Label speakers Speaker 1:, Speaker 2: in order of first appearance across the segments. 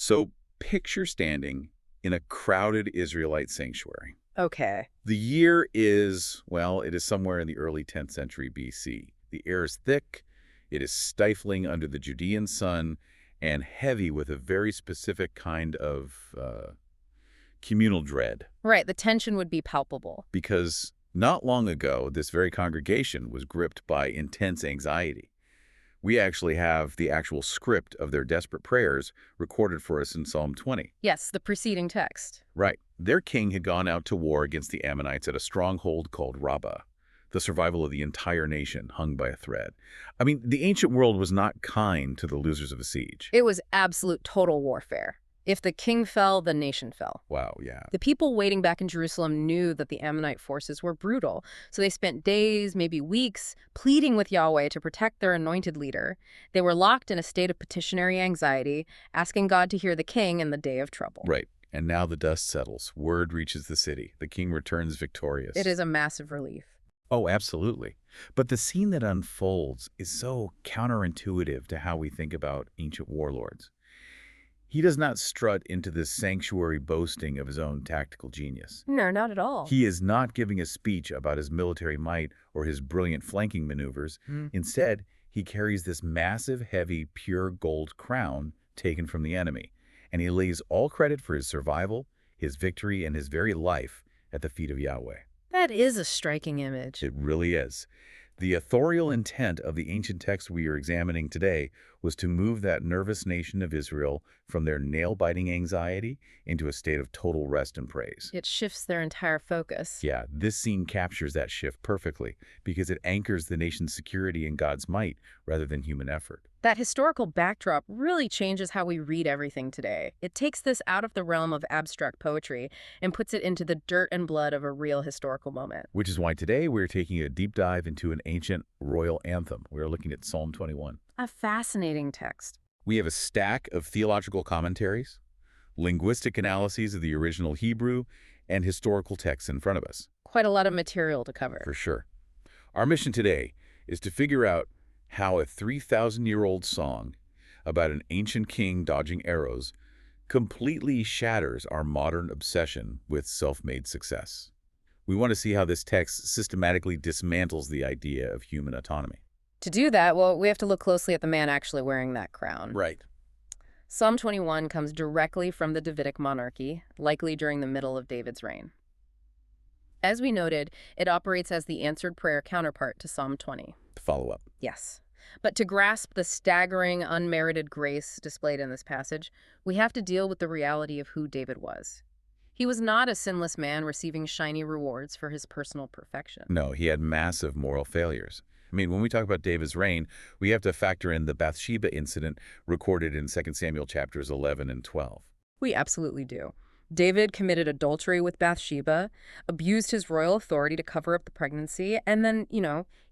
Speaker 1: So picture standing in a crowded Israelite sanctuary.
Speaker 2: Okay.
Speaker 1: The year is, well, it is somewhere in the early 10th century BC. The air is thick, it is stifling under the Judean sun, and heavy with a very specific kind of communal dread.
Speaker 2: Right, the tension would be palpable.
Speaker 1: Because not long ago, this very congregation was gripped by intense anxiety. We actually have the actual script of their desperate prayers recorded for us in Psalm 20.
Speaker 2: Yes, the preceding text.
Speaker 1: Right. Their king had gone out to war against the Ammonites at a stronghold called Rabbah. The survival of the entire nation hung by a thread. I mean, the ancient world was not kind to the losers of a siege.
Speaker 2: It was absolute total warfare. If the king fell, the nation fell.
Speaker 1: Wow, yeah.
Speaker 2: The people waiting back in Jerusalem knew that the Ammonite forces were brutal, so they spent days, maybe weeks, pleading with Yahweh to protect their anointed leader. They were locked in a state of petitionary anxiety, asking God to hear the king in the day of trouble.
Speaker 1: Right. And now the dust settles. Word reaches the city. The king returns victorious.
Speaker 2: It is a massive relief.
Speaker 1: Oh, absolutely. But the scene that unfolds is so counterintuitive to how we think about ancient warlords. He does not strut into this sanctuary boasting of his own tactical genius.
Speaker 2: No, not at all.
Speaker 1: He is not giving a speech about his military might or his brilliant flanking maneuvers. Instead, he carries this massive, heavy, pure gold crown taken from the enemy, and he lays all credit for his survival, his victory, and his very life at the feet of Yahweh.
Speaker 2: That is a striking image.
Speaker 1: It really is. The authorial intent of the ancient text we are examining today was to move that nervous nation of Israel from their nail-biting anxiety into a state of total rest and praise.
Speaker 2: It shifts their entire focus.
Speaker 1: Yeah, this scene captures that shift perfectly because it anchors the nation's security in God's might rather than human effort.
Speaker 2: That historical backdrop really changes how we read everything today. It takes this out of the realm of abstract poetry and puts it into the dirt and blood of a real historical moment.
Speaker 1: Which is why today we're taking a deep dive into an ancient royal anthem. We're looking at Psalm 21.
Speaker 2: A fascinating text.
Speaker 1: We have a stack of theological commentaries, linguistic analyses of the original Hebrew, and historical texts in front of us.
Speaker 2: Quite a lot of material to cover.
Speaker 1: For sure. Our mission today is to figure out how a 3,000-year-old song about an ancient king dodging arrows completely shatters our modern obsession with self-made success. We want to see how this text systematically dismantles the idea of human autonomy.
Speaker 2: To do that, well, we have to look closely at the man actually wearing that crown.
Speaker 1: Right.
Speaker 2: Psalm 21 comes directly from the Davidic monarchy, likely during the middle of David's reign. As we noted, it operates as the answered prayer counterpart to Psalm 20.
Speaker 1: Follow up.
Speaker 2: Yes. But to grasp the staggering, unmerited grace displayed in this passage, we have to deal with the reality of who David was. He was not a sinless man receiving shiny rewards for his personal perfection.
Speaker 1: No, he had massive moral failures. I mean, when we talk about David's reign, we have to factor in the Bathsheba incident recorded in 2 Samuel chapters 11 and 12.
Speaker 2: We absolutely do. David committed adultery with Bathsheba, abused his royal authority to cover up the pregnancy, and then,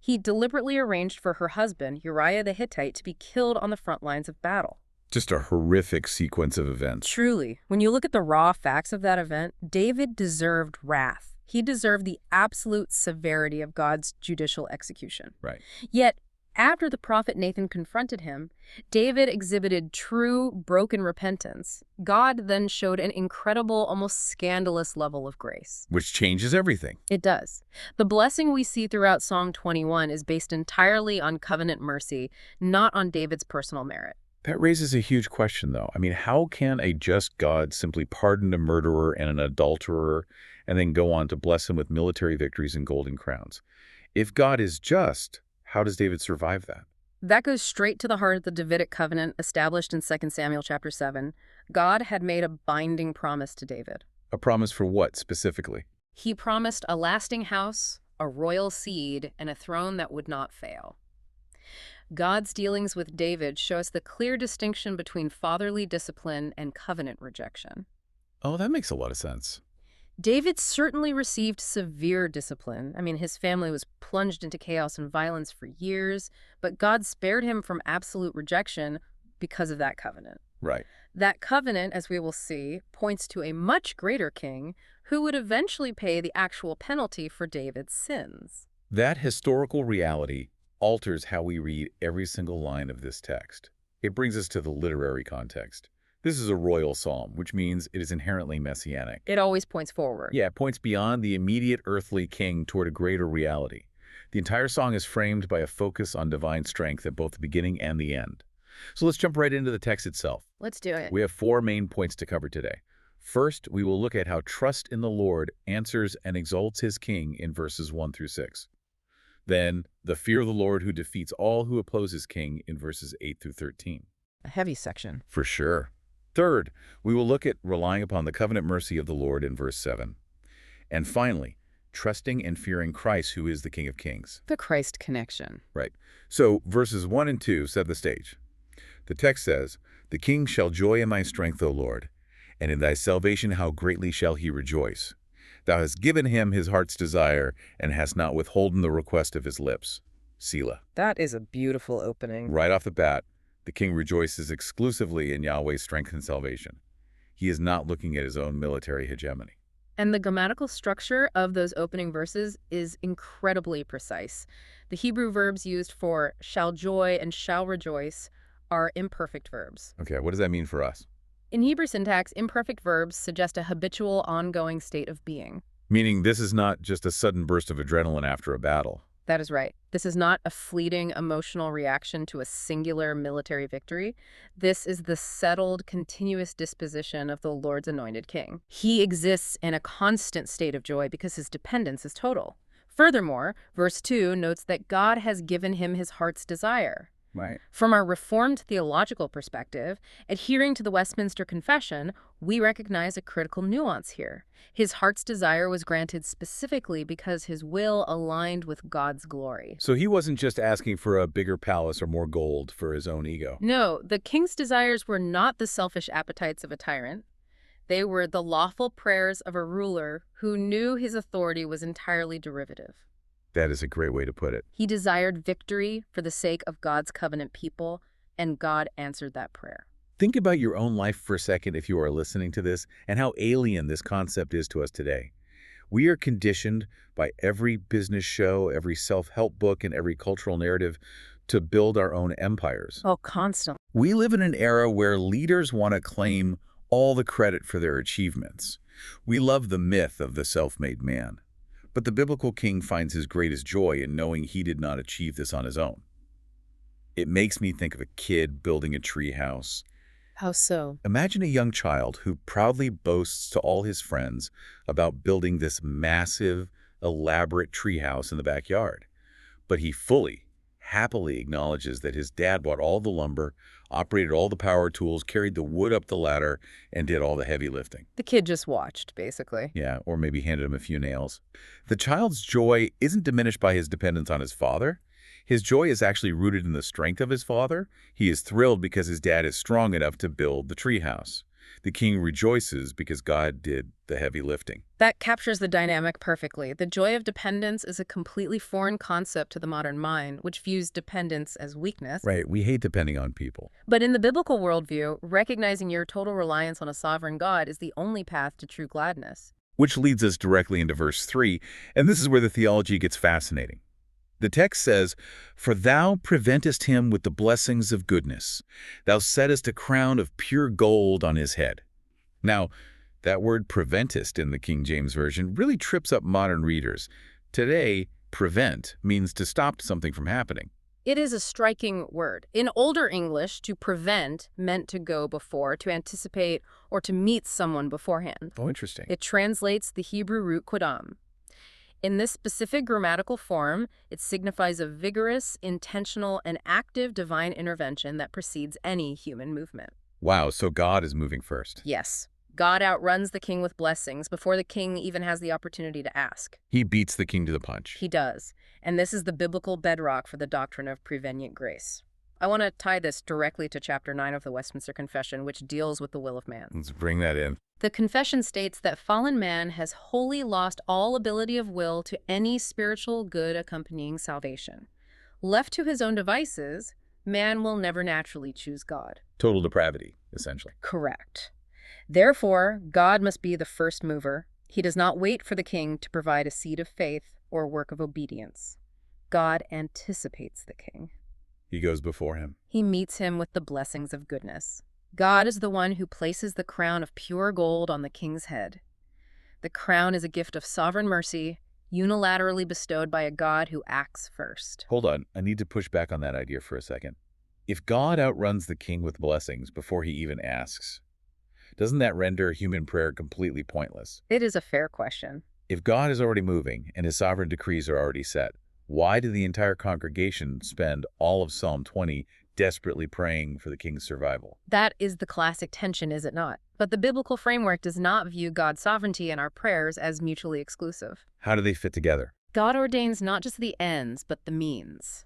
Speaker 2: he deliberately arranged for her husband, Uriah the Hittite, to be killed on the front lines of battle.
Speaker 1: Just a horrific sequence of events.
Speaker 2: Truly, when you look at the raw facts of that event, David deserved wrath. He deserved the absolute severity of God's judicial execution.
Speaker 1: Right.
Speaker 2: Yet, after the prophet Nathan confronted him, David exhibited true, broken repentance. God then showed an incredible, almost scandalous level of grace.
Speaker 1: Which changes everything.
Speaker 2: It does. The blessing we see throughout Psalm 21 is based entirely on covenant mercy, not on David's personal merit.
Speaker 1: That raises a huge question, though. I mean, how can a just God simply pardon a murderer and an adulterer and then go on to bless him with military victories and golden crowns? If God is just, how does David survive that?
Speaker 2: That goes straight to the heart of the Davidic covenant established in 2 Samuel chapter 7. God had made a binding promise to David.
Speaker 1: A promise for what, specifically?
Speaker 2: He promised a lasting house, a royal seed, and a throne that would not fail. God's dealings with David show us the clear distinction between fatherly discipline and covenant rejection.
Speaker 1: Oh, that makes a lot of sense.
Speaker 2: David certainly received severe discipline. I mean, his family was plunged into chaos and violence for years, but God spared him from absolute rejection because of that covenant.
Speaker 1: Right.
Speaker 2: That covenant, as we will see, points to a much greater king who would eventually pay the actual penalty for David's sins.
Speaker 1: That historical reality alters how we read every single line of this text. It brings us to the literary context. This is a royal psalm, which means it is inherently messianic.
Speaker 2: It always points forward.
Speaker 1: Yeah, it points beyond the immediate earthly king toward a greater reality. The entire song is framed by a focus on divine strength at both the beginning and the end. So let's jump right into the text itself.
Speaker 2: Let's do it.
Speaker 1: We have 4 main points to cover today. First, we will look at how trust in the Lord answers and exalts his king in verses 1 through 6. Then, the fear of the Lord who defeats all who oppose his king in verses 8 through 13.
Speaker 2: A heavy section.
Speaker 1: For sure. Third, we will look at relying upon the covenant mercy of the Lord in verse 7. And finally, trusting and fearing Christ, who is the King of Kings.
Speaker 2: The Christ connection.
Speaker 1: Right. So, verses 1 and 2 set the stage. The text says, "The king shall joy in thy strength, O Lord, and in thy salvation how greatly shall he rejoice. Thou hast given him his heart's desire, and hast not withholden the request of his lips." Selah.
Speaker 2: That is a beautiful opening.
Speaker 1: Right off the bat, the king rejoices exclusively in Yahweh's strength and salvation. He is not looking at his own military hegemony.
Speaker 2: And the grammatical structure of those opening verses is incredibly precise. The Hebrew verbs used for shall joy and shall rejoice are imperfect verbs.
Speaker 1: Okay, what does that mean for us?
Speaker 2: In Hebrew syntax, imperfect verbs suggest a habitual, ongoing state of being.
Speaker 1: Meaning this is not just a sudden burst of adrenaline after a battle.
Speaker 2: That is right. This is not a fleeting emotional reaction to a singular military victory. This is the settled, continuous disposition of the Lord's anointed king. He exists in a constant state of joy because his dependence is total. Furthermore, verse 2 notes that God has given him his heart's desire.
Speaker 1: Right.
Speaker 2: From our Reformed theological perspective, adhering to the Westminster Confession, we recognize a critical nuance here. His heart's desire was granted specifically because his will aligned with God's glory.
Speaker 1: So he wasn't just asking for a bigger palace or more gold for his own ego.
Speaker 2: No, the king's desires were not the selfish appetites of a tyrant. They were the lawful prayers of a ruler who knew his authority was entirely derivative.
Speaker 1: That is a great way to put it.
Speaker 2: He desired victory for the sake of God's covenant people, and God answered that prayer.
Speaker 1: Think about your own life for a second if you are listening to this and how alien this concept is to us today. We are conditioned by every business show, every self-help book, and every cultural narrative to build our own empires.
Speaker 2: Oh, constantly.
Speaker 1: We live in an era where leaders want to claim all the credit for their achievements. We love the myth of the self-made man. But the biblical king finds his greatest joy in knowing he did not achieve this on his own. It makes me think of a kid building a tree house.
Speaker 2: How so?
Speaker 1: Imagine a young child who proudly boasts to all his friends about building this massive, elaborate tree house in the backyard. But he fully, happily acknowledges that his dad bought all the lumber, operated all the power tools, carried the wood up the ladder, and did all the heavy lifting.
Speaker 2: The kid just watched, basically.
Speaker 1: Yeah, or maybe handed him a few nails. The child's joy isn't diminished by his dependence on his father. His joy is actually rooted in the strength of his father. He is thrilled because his dad is strong enough to build the treehouse. The king rejoices because God did the heavy lifting.
Speaker 2: That captures the dynamic perfectly. The joy of dependence is a completely foreign concept to the modern mind, which views dependence as weakness.
Speaker 1: Right, we hate depending on people.
Speaker 2: But in the biblical worldview, recognizing your total reliance on a sovereign God is the only path to true gladness.
Speaker 1: Which leads us directly into verse 3, and this is where the theology gets fascinating. The text says, "For thou preventest him with the blessings of goodness. Thou settest a crown of pure gold on his head." Now, that word preventest in the King James Version really trips up modern readers. Today, prevent means to stop something from happening.
Speaker 2: It is a striking word. In older English, to prevent meant to go before, to anticipate, or to meet someone beforehand.
Speaker 1: Oh, interesting.
Speaker 2: It translates the Hebrew root kodam. In this specific grammatical form, it signifies a vigorous, intentional, and active divine intervention that precedes any human movement.
Speaker 1: Wow, so God is moving first.
Speaker 2: Yes, God outruns the king with blessings before the king even has the opportunity to ask.
Speaker 1: He beats the king to the punch.
Speaker 2: He does, and this is the biblical bedrock for the doctrine of prevenient grace. I want to tie this directly to chapter 9 of the Westminster Confession, which deals with the will of man.
Speaker 1: Let's bring that in.
Speaker 2: The confession states that fallen man has wholly lost all ability of will to any spiritual good accompanying salvation. Left to his own devices, man will never naturally choose God.
Speaker 1: Total depravity, essentially.
Speaker 2: Correct. Therefore, God must be the first mover. He does not wait for the king to provide a seed of faith or work of obedience. God anticipates the king.
Speaker 1: He goes before him.
Speaker 2: He meets him with the blessings of goodness. God is the one who places the crown of pure gold on the king's head. The crown is a gift of sovereign mercy, unilaterally bestowed by a God who acts first.
Speaker 1: Hold on, I need to push back on that idea for a second. If God outruns the king with blessings before he even asks, doesn't that render human prayer completely pointless?
Speaker 2: It is a fair question.
Speaker 1: If God is already moving and his sovereign decrees are already set, why did the entire congregation spend all of Psalm 20 desperately praying for the king's survival?
Speaker 2: That is the classic tension, is it not? But the biblical framework does not view God's sovereignty and our prayers as mutually exclusive.
Speaker 1: How do they fit together?
Speaker 2: God ordains not just the ends, but the means.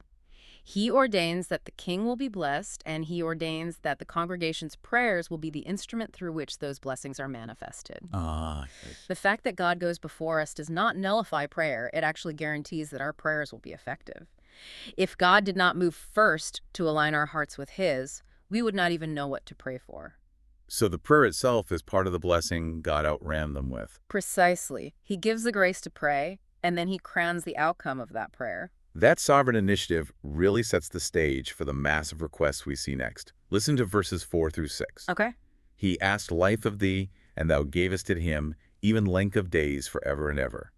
Speaker 2: He ordains that the king will be blessed, and he ordains that the congregation's prayers will be the instrument through which those blessings are manifested.
Speaker 1: Yes.
Speaker 2: The fact that God goes before us does not nullify prayer. It actually guarantees that our prayers will be effective. If God did not move first to align our hearts with his, we would not even know what to pray for.
Speaker 1: So the prayer itself is part of the blessing God outran them with.
Speaker 2: Precisely. He gives the grace to pray, and then he crowns the outcome of that prayer.
Speaker 1: That sovereign initiative really sets the stage for the massive requests we see next. Listen to verses 4 through 6.
Speaker 2: Okay.
Speaker 1: He asked life of thee, and thou gavest it him, even length of days forever and ever.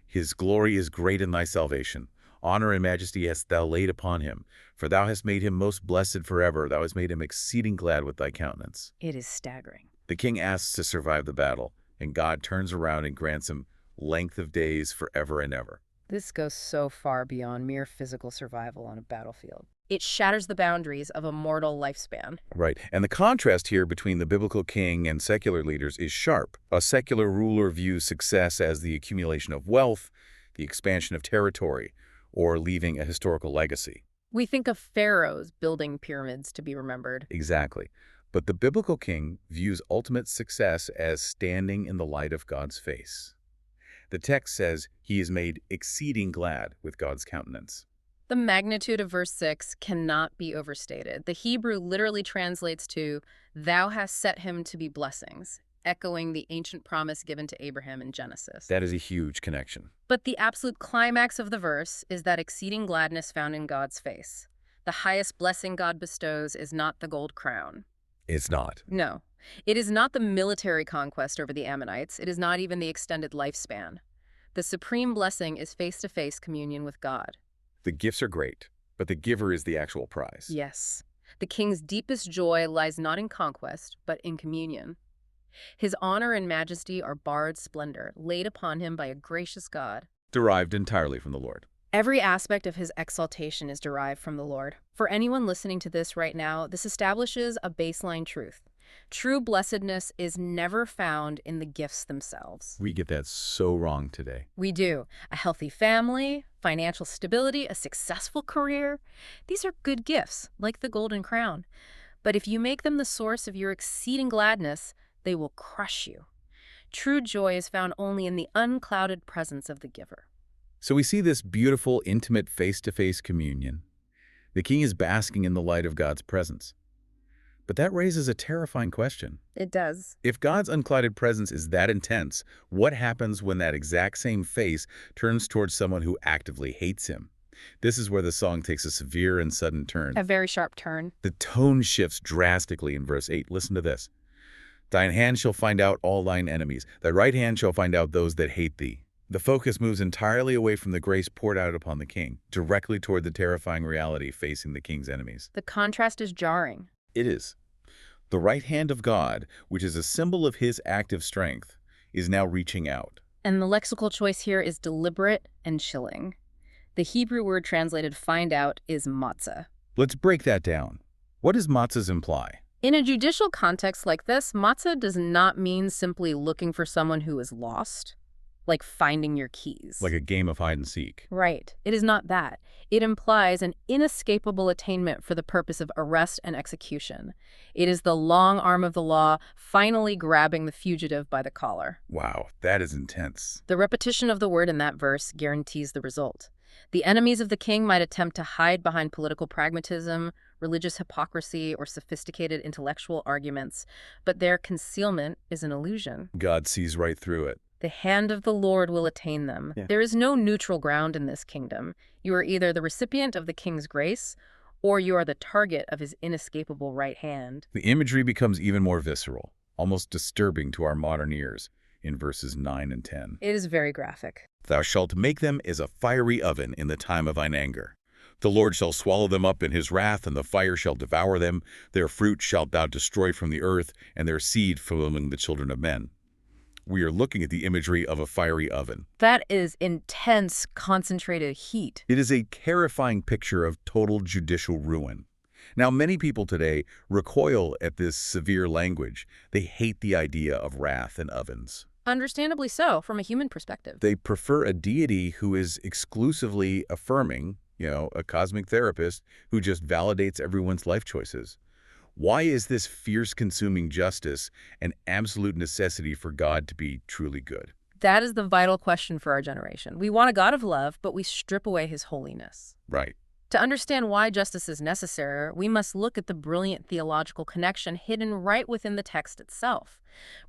Speaker 1: His glory is great in thy salvation. Honor and majesty hast thou laid upon him. For thou hast made him most blessed forever. Thou hast made him exceeding glad with thy countenance.
Speaker 2: It is staggering.
Speaker 1: The king asks to survive the battle, and God turns around and grants him length of days forever and ever.
Speaker 2: This goes so far beyond mere physical survival on a battlefield. It shatters the boundaries of a mortal lifespan.
Speaker 1: Right. And the contrast here between the biblical king and secular leaders is sharp. A secular ruler views success as the accumulation of wealth, the expansion of territory, or leaving a historical legacy.
Speaker 2: We think of pharaohs building pyramids to be remembered.
Speaker 1: Exactly. But the biblical king views ultimate success as standing in the light of God's face. The text says he is made exceeding glad with God's countenance.
Speaker 2: The magnitude of verse 6 cannot be overstated. The Hebrew literally translates to, "Thou hast set him to be blessings," echoing the ancient promise given to Abraham in Genesis.
Speaker 1: That is a huge connection.
Speaker 2: But the absolute climax of the verse is that exceeding gladness found in God's face. The highest blessing God bestows is not the gold crown.
Speaker 1: It's not.
Speaker 2: No. It is not the military conquest over the Ammonites. It is not even the extended lifespan. The supreme blessing is face-to-face communion with God.
Speaker 1: The gifts are great, but the giver is the actual prize.
Speaker 2: Yes. The king's deepest joy lies not in conquest, but in communion. His honor and majesty are borrowed splendor, laid upon him by a gracious God.
Speaker 1: Derived entirely from the Lord.
Speaker 2: Every aspect of his exaltation is derived from the Lord. For anyone listening to this right now, this establishes a baseline truth. True blessedness is never found in the gifts themselves.
Speaker 1: We get that so wrong today.
Speaker 2: We do. A healthy family, financial stability, a successful career. These are good gifts, like the golden crown. But if you make them the source of your exceeding gladness, they will crush you. True joy is found only in the unclouded presence of the giver.
Speaker 1: So we see this beautiful, intimate, face-to-face communion. The king is basking in the light of God's presence. But that raises a terrifying question.
Speaker 2: It does.
Speaker 1: If God's unclouded presence is that intense, what happens when that exact same face turns towards someone who actively hates him? This is where the song takes a severe and sudden turn.
Speaker 2: A very sharp turn.
Speaker 1: The tone shifts drastically in verse 8. Listen to this. Thine hand shall find out all thine enemies. Thy right hand shall find out those that hate thee. The focus moves entirely away from the grace poured out upon the king, directly toward the terrifying reality facing the king's enemies.
Speaker 2: The contrast is jarring.
Speaker 1: It is. The right hand of God, which is a symbol of his active strength, is now reaching out.
Speaker 2: And the lexical choice here is deliberate and chilling. The Hebrew word translated find out is matzah.
Speaker 1: Let's break that down. What does matzahs imply?
Speaker 2: In a judicial context like this, matzah does not mean simply looking for someone who is lost, like finding your keys.
Speaker 1: Like a game of hide and seek.
Speaker 2: Right. It is not that. It implies an inescapable attainment for the purpose of arrest and execution. It is the long arm of the law finally grabbing the fugitive by the collar.
Speaker 1: Wow, that is intense.
Speaker 2: The repetition of the word in that verse guarantees the result. The enemies of the king might attempt to hide behind political pragmatism, religious hypocrisy, or sophisticated intellectual arguments, but their concealment is an illusion.
Speaker 1: God sees right through it.
Speaker 2: The hand of the Lord will attain them.
Speaker 1: Yeah.
Speaker 2: There is no neutral ground in this kingdom. You are either the recipient of the king's grace, or you are the target of his inescapable right hand.
Speaker 1: The imagery becomes even more visceral, almost disturbing to our modern ears, in verses 9 and 10.
Speaker 2: It is very graphic.
Speaker 1: Thou shalt make them as a fiery oven in the time of thine anger. The Lord shall swallow them up in his wrath, and the fire shall devour them. Their fruit shalt thou destroy from the earth, and their seed from among the children of men. We are looking at the imagery of a fiery oven.
Speaker 2: That is intense, concentrated heat.
Speaker 1: It is a terrifying picture of total judicial ruin. Now, many people today recoil at this severe language. They hate the idea of wrath and ovens.
Speaker 2: Understandably so, from a human perspective.
Speaker 1: They prefer a deity who is exclusively affirming, a cosmic therapist who just validates everyone's life choices. Why is this fierce consuming justice an absolute necessity for God to be truly good?
Speaker 2: That is the vital question for our generation. We want a God of love, but we strip away his holiness.
Speaker 1: Right.
Speaker 2: To understand why justice is necessary, we must look at the brilliant theological connection hidden right within the text itself.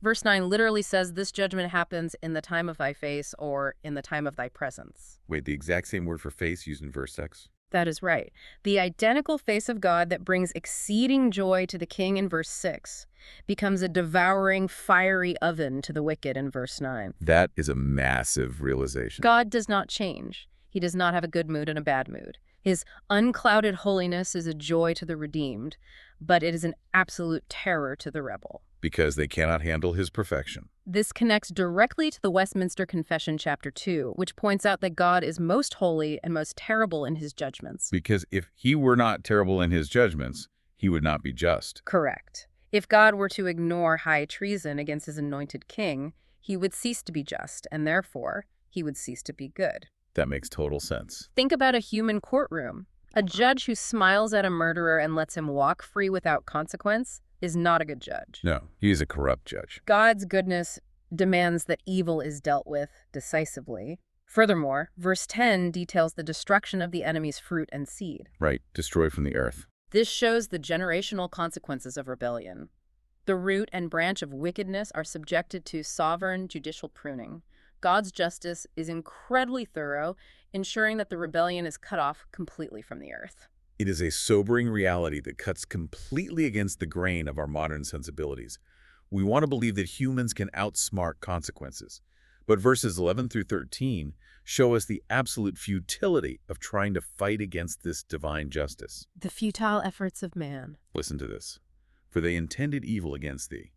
Speaker 2: Verse 9 literally says this judgment happens in the time of thy face or in the time of thy presence.
Speaker 1: Wait, the exact same word for face used in verse 6?
Speaker 2: That is right. The identical face of God that brings exceeding joy to the king in verse 6 becomes a devouring, fiery oven to the wicked in verse 9.
Speaker 1: That is a massive realization.
Speaker 2: God does not change. He does not have a good mood and a bad mood. His unclouded holiness is a joy to the redeemed, but it is an absolute terror to the rebel.
Speaker 1: Because they cannot handle his perfection.
Speaker 2: This connects directly to the Westminster Confession, chapter 2, which points out that God is most holy and most terrible in his judgments.
Speaker 1: Because if he were not terrible in his judgments, he would not be just.
Speaker 2: Correct. If God were to ignore high treason against his anointed king, he would cease to be just, and therefore, he would cease to be good.
Speaker 1: That makes total sense.
Speaker 2: Think about a human courtroom. A judge who smiles at a murderer and lets him walk free without consequence is not a good judge.
Speaker 1: No, he is a corrupt judge.
Speaker 2: God's goodness demands that evil is dealt with decisively. Furthermore, verse 10 details the destruction of the enemy's fruit and seed.
Speaker 1: Right, destroyed from the earth.
Speaker 2: This shows the generational consequences of rebellion. The root and branch of wickedness are subjected to sovereign judicial pruning. God's justice is incredibly thorough, ensuring that the rebellion is cut off completely from the earth.
Speaker 1: It is a sobering reality that cuts completely against the grain of our modern sensibilities. We want to believe that humans can outsmart consequences. But verses 11 through 13 show us the absolute futility of trying to fight against this divine justice.
Speaker 2: The futile efforts of man.
Speaker 1: Listen to this. For they intended evil against thee.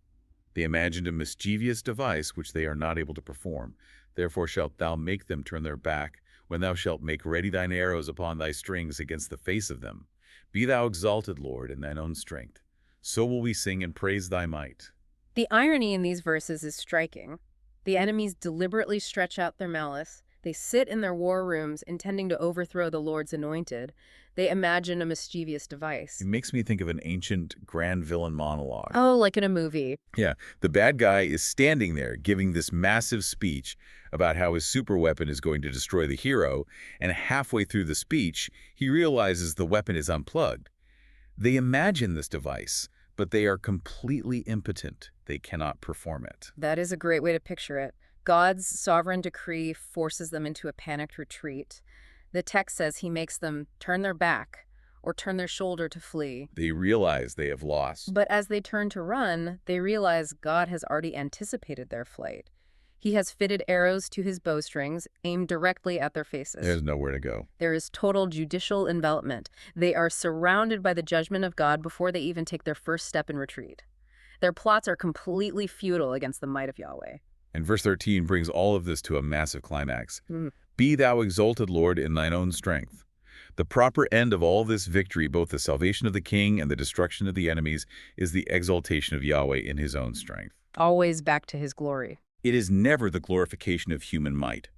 Speaker 1: They imagined a mischievous device which they are not able to perform. Therefore shalt thou make them turn their back, when thou shalt make ready thine arrows upon thy strings against the face of them. Be thou exalted, Lord, in thine own strength. So will we sing and praise thy might.
Speaker 2: The irony in these verses is striking. The enemies deliberately stretch out their malice. They sit in their war rooms intending to overthrow the Lord's anointed. They imagine a mischievous device.
Speaker 1: It makes me think of an ancient grand villain monologue.
Speaker 2: Oh, like in a movie.
Speaker 1: Yeah, the bad guy is standing there giving this massive speech about how his superweapon is going to destroy the hero, and halfway through the speech, he realizes the weapon is unplugged. They imagine this device, but they are completely impotent. They cannot perform it.
Speaker 2: That is a great way to picture it. God's sovereign decree forces them into a panicked retreat. The text says he makes them turn their back or turn their shoulder to flee.
Speaker 1: They realize they have lost.
Speaker 2: But as they turn to run, they realize God has already anticipated their flight. He has fitted arrows to his bowstrings, aimed directly at their faces.
Speaker 1: There's nowhere to go.
Speaker 2: There is total judicial envelopment. They are surrounded by the judgment of God before they even take their first step in retreat. Their plots are completely futile against the might of Yahweh.
Speaker 1: And verse 13 brings all of this to a massive climax. Be thou exalted, Lord, in thine own strength. The proper end of all this victory, both the salvation of the king and the destruction of the enemies, is the exaltation of Yahweh in his own strength.
Speaker 2: Always back to his glory.
Speaker 1: It is never the glorification of human might.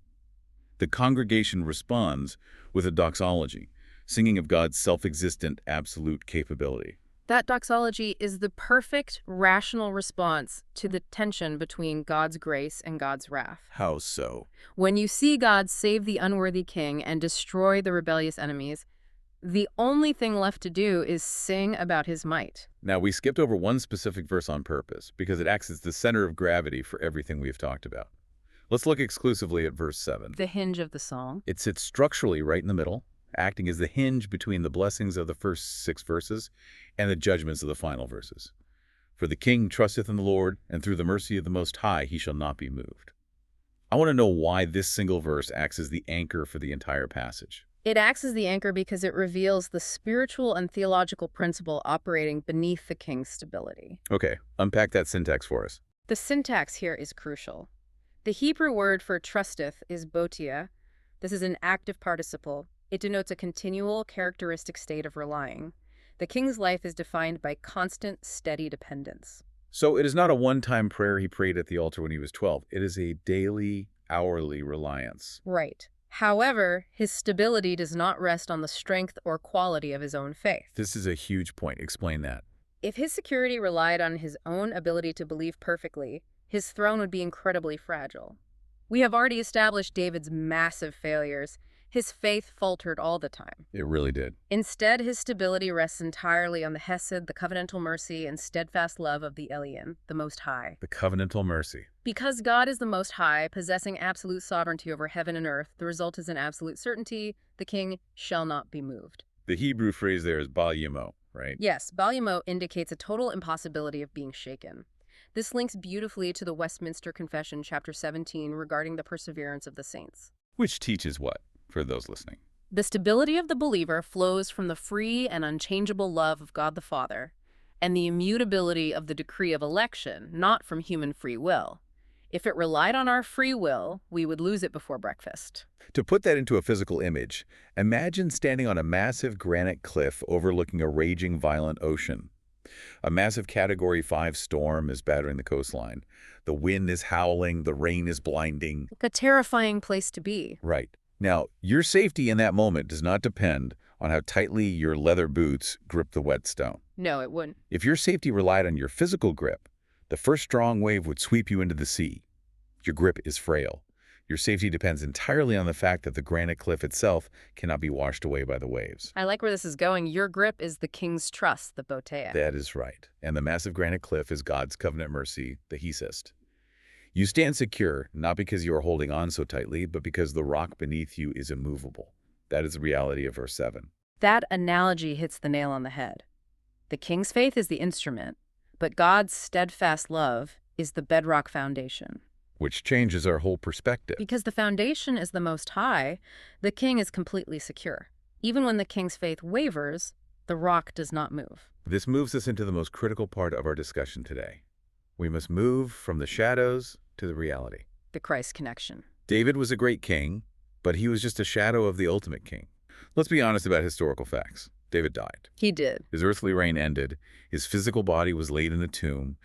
Speaker 1: The congregation responds with a doxology, singing of God's self-existent absolute capability.
Speaker 2: That doxology is the perfect, rational response to the tension between God's grace and God's wrath.
Speaker 1: How so?
Speaker 2: When you see God save the unworthy king and destroy the rebellious enemies, the only thing left to do is sing about his might.
Speaker 1: Now, we skipped over one specific verse on purpose because it acts as the center of gravity for everything we've talked about. Let's look exclusively at verse 7.
Speaker 2: The hinge of the song.
Speaker 1: It sits structurally right in the middle, acting as the hinge between the blessings of the first 6 verses and the judgments of the final verses. For the king trusteth in the Lord, and through the mercy of the Most High he shall not be moved. I want to know why this single verse acts as the anchor for the entire passage.
Speaker 2: It acts as the anchor because it reveals the spiritual and theological principle operating beneath the king's stability.
Speaker 1: Okay, unpack that syntax for us.
Speaker 2: The syntax here is crucial. The Hebrew word for trusteth is botia. This is an active participle. It denotes a continual, characteristic state of relying. The king's life is defined by constant, steady dependence.
Speaker 1: So it is not a one-time prayer he prayed at the altar when he was 12. It is a daily, hourly reliance.
Speaker 2: Right. However, his stability does not rest on the strength or quality of his own faith.
Speaker 1: This is a huge point. Explain that.
Speaker 2: If his security relied on his own ability to believe perfectly, his throne would be incredibly fragile. We have already established David's massive failures. His faith faltered all the time.
Speaker 1: It really did.
Speaker 2: Instead, his stability rests entirely on the hesed, the covenantal mercy, and steadfast love of the Elyon, the Most High.
Speaker 1: The covenantal mercy.
Speaker 2: Because God is the Most High, possessing absolute sovereignty over heaven and earth, the result is an absolute certainty: the king shall not be moved.
Speaker 1: The Hebrew phrase there is bal yemo, right?
Speaker 2: Yes, balymo indicates a total impossibility of being shaken. This links beautifully to the Westminster Confession, chapter 17, regarding the perseverance of the saints.
Speaker 1: Which teaches what, for those listening?
Speaker 2: The stability of the believer flows from the free and unchangeable love of God the Father, and the immutability of the decree of election, not from human free will. If it relied on our free will, we would lose it before breakfast.
Speaker 1: To put that into a physical image, imagine standing on a massive granite cliff overlooking a raging, violent ocean. A massive Category 5 storm is battering the coastline. The wind is howling, the rain is blinding.
Speaker 2: Like a terrifying place to be.
Speaker 1: Right. Now, your safety in that moment does not depend on how tightly your leather boots grip the wet stone.
Speaker 2: No, it wouldn't.
Speaker 1: If your safety relied on your physical grip, the first strong wave would sweep you into the sea. Your grip is frail. Your safety depends entirely on the fact that the granite cliff itself cannot be washed away by the waves.
Speaker 2: I like where this is going. Your grip is the king's trust, the botea.
Speaker 1: That is right. And the massive granite cliff is God's covenant mercy, the hesest. You stand secure, not because you are holding on so tightly, but because the rock beneath you is immovable. That is the reality of verse 7.
Speaker 2: That analogy hits the nail on the head. The king's faith is the instrument, but God's steadfast love is the bedrock foundation.
Speaker 1: Which changes our whole perspective.
Speaker 2: Because the foundation is the Most High, the king is completely secure. Even when the king's faith wavers, the rock does not move.
Speaker 1: This moves us into the most critical part of our discussion today. We must move from the shadows to the reality.
Speaker 2: The Christ connection.
Speaker 1: David was a great king, but he was just a shadow of the ultimate king. Let's be honest about historical facts. David died.
Speaker 2: He did.
Speaker 1: His earthly reign ended. His physical body was laid in a tomb.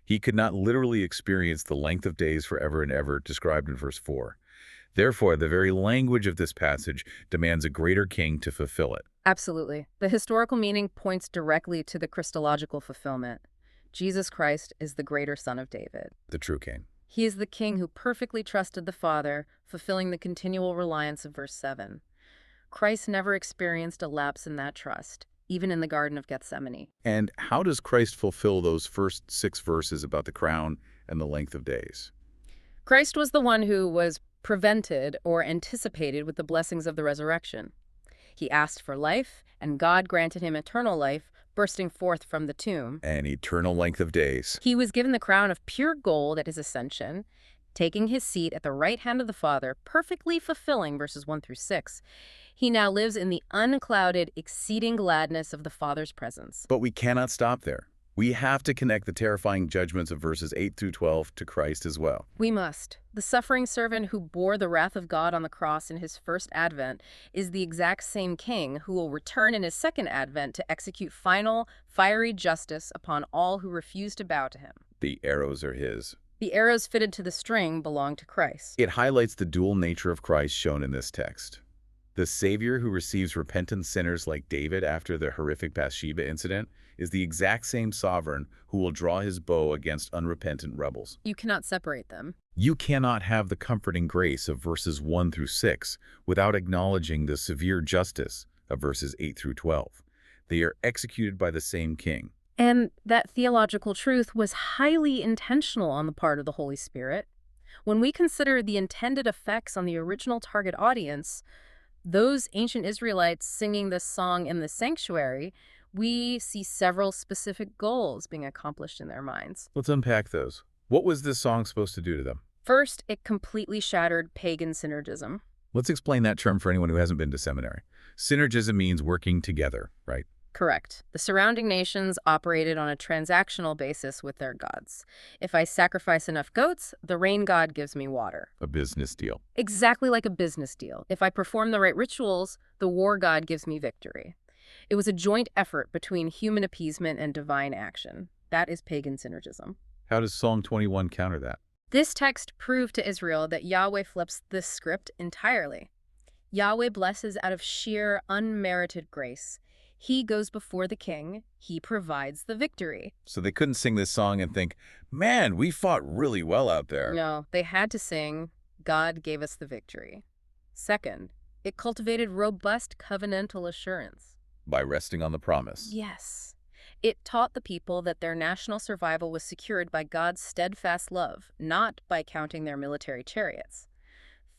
Speaker 1: He could not literally experience the length of days forever and ever described in verse 4. Therefore, the very language of this passage demands a greater king to fulfill it.
Speaker 2: Absolutely. The historical meaning points directly to the Christological fulfillment. Jesus Christ is the greater Son of David.
Speaker 1: The true king.
Speaker 2: He is the king who perfectly trusted the Father, fulfilling the continual reliance of verse 7. Christ never experienced a lapse in that trust, even in the Garden of Gethsemane.
Speaker 1: And how does Christ fulfill those first 6 verses about the crown and the length of days?
Speaker 2: Christ was the one who was prevented or anticipated with the blessings of the resurrection. He asked for life, and God granted him eternal life, bursting forth from the tomb.
Speaker 1: An eternal length of days.
Speaker 2: He was given the crown of pure gold at his ascension, taking his seat at the right hand of the Father, perfectly fulfilling verses 1 through 6. He now lives in the unclouded, exceeding gladness of the Father's presence.
Speaker 1: But we cannot stop there. We have to connect the terrifying judgments of verses 8 through 12 to Christ as well.
Speaker 2: We must. The suffering servant who bore the wrath of God on the cross in his first advent is the exact same king who will return in his second advent to execute final, fiery justice upon all who refuse to bow to him.
Speaker 1: The arrows are his.
Speaker 2: The arrows fitted to the string belong to Christ.
Speaker 1: It highlights the dual nature of Christ shown in this text. The Savior who receives repentant sinners like David after the horrific Bathsheba incident is the exact same sovereign who will draw his bow against unrepentant rebels.
Speaker 2: You cannot separate them.
Speaker 1: You cannot have the comforting grace of verses 1 through 6 without acknowledging the severe justice of verses 8 through 12. They are executed by the same king.
Speaker 2: And that theological truth was highly intentional on the part of the Holy Spirit. When we consider the intended effects on the original target audience, Those ancient Israelites singing this song in the sanctuary, we see several specific goals being accomplished in their minds.
Speaker 1: Let's unpack those. What was this song supposed to do to them?
Speaker 2: First, it completely shattered pagan synergism.
Speaker 1: Let's explain that term for anyone who hasn't been to seminary. Synergism means working together, right?
Speaker 2: Correct. The surrounding nations operated on a transactional basis with their gods. If I sacrifice enough goats, the rain god gives me water.
Speaker 1: A business deal.
Speaker 2: Exactly like a business deal. If I perform the right rituals, the war god gives me victory. It was a joint effort between human appeasement and divine action. That is pagan synergism.
Speaker 1: How does Psalm 21 counter that?
Speaker 2: This text proved to Israel that Yahweh flips this script entirely. Yahweh blesses out of sheer, unmerited grace. He goes before the king. He provides the victory.
Speaker 1: So they couldn't sing this song and think, man, we fought really well out there.
Speaker 2: No, they had to sing, God gave us the victory. Second, it cultivated robust covenantal assurance.
Speaker 1: By resting on the promise.
Speaker 2: Yes. It taught the people that their national survival was secured by God's steadfast love, not by counting their military chariots.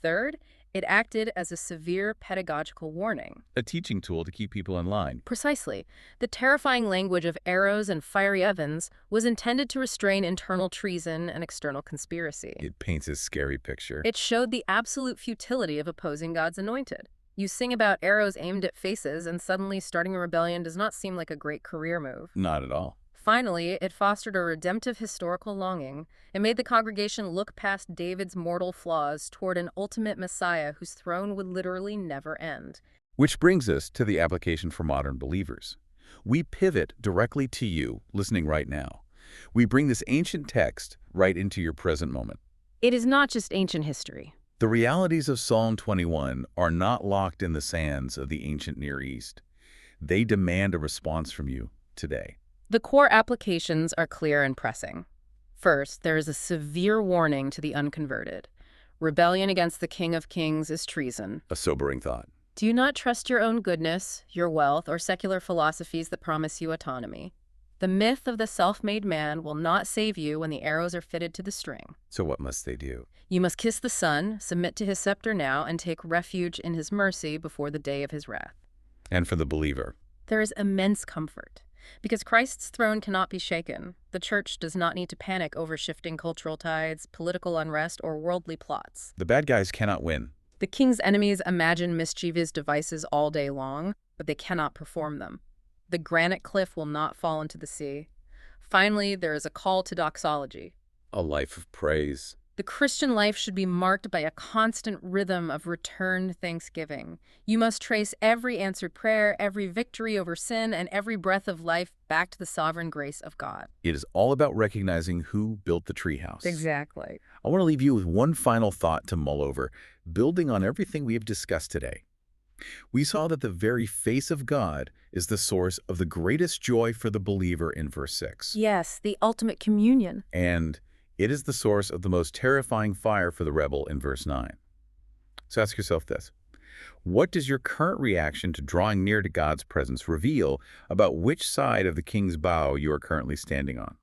Speaker 2: Third, it acted as a severe pedagogical warning.
Speaker 1: A teaching tool to keep people in line.
Speaker 2: Precisely. The terrifying language of arrows and fiery ovens was intended to restrain internal treason and external conspiracy.
Speaker 1: It paints a scary picture.
Speaker 2: It showed the absolute futility of opposing God's anointed. You sing about arrows aimed at faces, and suddenly starting a rebellion does not seem like a great career move.
Speaker 1: Not at all.
Speaker 2: Finally, it fostered a redemptive historical longing. It made the congregation look past David's mortal flaws toward an ultimate Messiah whose throne would literally never end.
Speaker 1: Which brings us to the application for modern believers. We pivot directly to you, listening right now. We bring this ancient text right into your present moment.
Speaker 2: It is not just ancient history.
Speaker 1: The realities of Psalm 21 are not locked in the sands of the ancient Near East. They demand a response from you today.
Speaker 2: The core applications are clear and pressing. First, there is a severe warning to the unconverted. Rebellion against the King of Kings is treason.
Speaker 1: A sobering thought.
Speaker 2: Do not trust your own goodness, your wealth, or secular philosophies that promise you autonomy. The myth of the self-made man will not save you when the arrows are fitted to the string.
Speaker 1: So what must they do?
Speaker 2: You must kiss the Son, submit to his scepter now, and take refuge in his mercy before the day of his wrath.
Speaker 1: And for the believer?
Speaker 2: There is immense comfort. Because Christ's throne cannot be shaken, the church does not need to panic over shifting cultural tides, political unrest, or worldly plots.
Speaker 1: The bad guys cannot win.
Speaker 2: The king's enemies imagine mischievous devices all day long, but they cannot perform them. The granite cliff will not fall into the sea. Finally, there is a call to doxology.
Speaker 1: A life of praise.
Speaker 2: The Christian life should be marked by a constant rhythm of returned thanksgiving. You must trace every answered prayer, every victory over sin, and every breath of life back to the sovereign grace of God.
Speaker 1: It is all about recognizing who built the treehouse.
Speaker 2: Exactly.
Speaker 1: I want to leave you with one final thought to mull over, building on everything we have discussed today. We saw that the very face of God is the source of the greatest joy for the believer in verse 6.
Speaker 2: Yes, the ultimate communion.
Speaker 1: And it is the source of the most terrifying fire for the rebel in verse 9. So ask yourself this. What does your current reaction to drawing near to God's presence reveal about which side of the king's bow you are currently standing on?